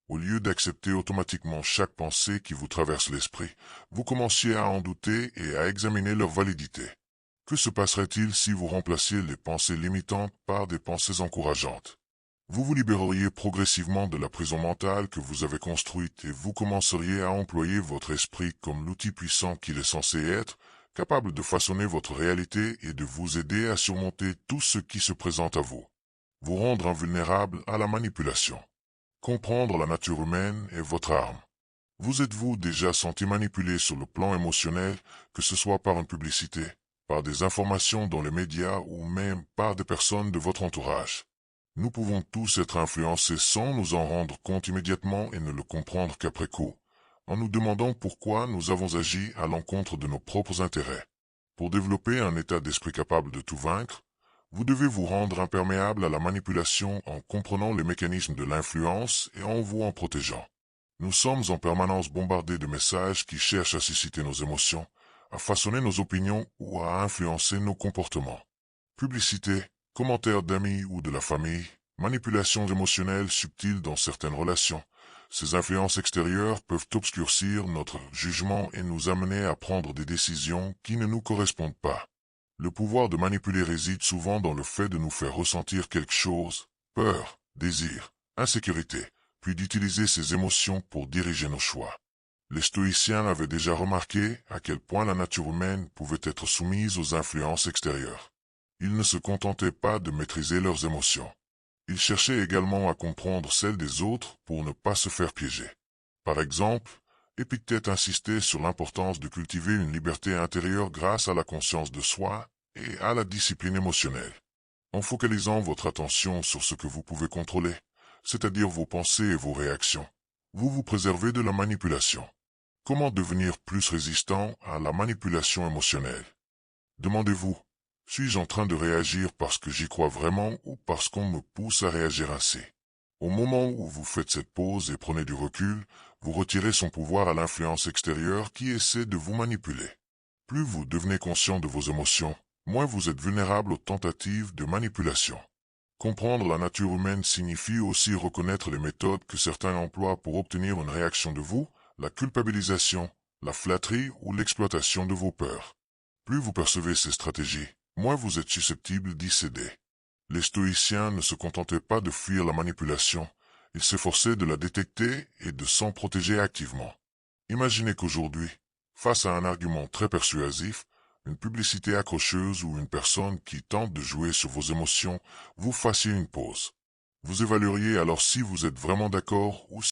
Au lieu d'accepter automatiquement chaque pensée qui vous traverse l'esprit, vous commenciez à en douter et à examiner leur validité. Que se passerait-il si vous remplaciez les pensées limitantes par des pensées encourageantes? Vous vous libéreriez progressivement de la prison mentale que vous avez construite et vous commenceriez à employer votre esprit comme l'outil puissant qu'il est censé être, capable de façonner votre réalité et de vous aider à surmonter tout ce qui se présente à vous. Vous rendre invulnérable à la manipulation. Comprendre la nature humaine est votre arme. Vous êtes-vous déjà senti manipulé sur le plan émotionnel, que ce soit par une publicité, par des informations dans les médias ou même par des personnes de votre entourage? Nous pouvons tous être influencés sans nous en rendre compte immédiatement et ne le comprendre qu'après coup, en nous demandant pourquoi nous avons agi à l'encontre de nos propres intérêts. Pour développer un état d'esprit capable de tout vaincre, vous devez vous rendre imperméable à la manipulation en comprenant les mécanismes de l'influence et en vous en protégeant. Nous sommes en permanence bombardés de messages qui cherchent à susciter nos émotions, à façonner nos opinions ou à influencer nos comportements. Publicité, commentaires d'amis ou de la famille, manipulations émotionnelles subtiles dans certaines relations. Ces influences extérieures peuvent obscurcir notre jugement et nous amener à prendre des décisions qui ne nous correspondent pas. Le pouvoir de manipuler réside souvent dans le fait de nous faire ressentir quelque chose, peur, désir, insécurité, puis d'utiliser ces émotions pour diriger nos choix. Les stoïciens avaient déjà remarqué à quel point la nature humaine pouvait être soumise aux influences extérieures. Ils ne se contentaient pas de maîtriser leurs émotions. Ils cherchaient également à comprendre celles des autres pour ne pas se faire piéger. Par exemple, Épictète insistait sur l'importance de cultiver une liberté intérieure grâce à la conscience de soi et à la discipline émotionnelle. En focalisant votre attention sur ce que vous pouvez contrôler, c'est-à-dire vos pensées et vos réactions, vous vous préservez de la manipulation. Comment devenir plus résistant à la manipulation émotionnelle? Demandez-vous, suis-je en train de réagir parce que j'y crois vraiment ou parce qu'on me pousse à réagir ainsi? Au moment où vous faites cette pause et prenez du recul, vous retirez son pouvoir à l'influence extérieure qui essaie de vous manipuler. Plus vous devenez conscient de vos émotions, moins vous êtes vulnérable aux tentatives de manipulation. Comprendre la nature humaine signifie aussi reconnaître les méthodes que certains emploient pour obtenir une réaction de vous, la culpabilisation, la flatterie ou l'exploitation de vos peurs. Plus vous percevez ces stratégies, moins vous êtes susceptible d'y céder. Les stoïciens ne se contentaient pas de fuir la manipulation, ils s'efforçaient de la détecter et de s'en protéger activement. Imaginez qu'aujourd'hui, face à un argument très persuasif, une publicité accrocheuse ou une personne qui tente de jouer sur vos émotions, vous fassiez une pause. Vous évalueriez alors si vous êtes vraiment d'accord ou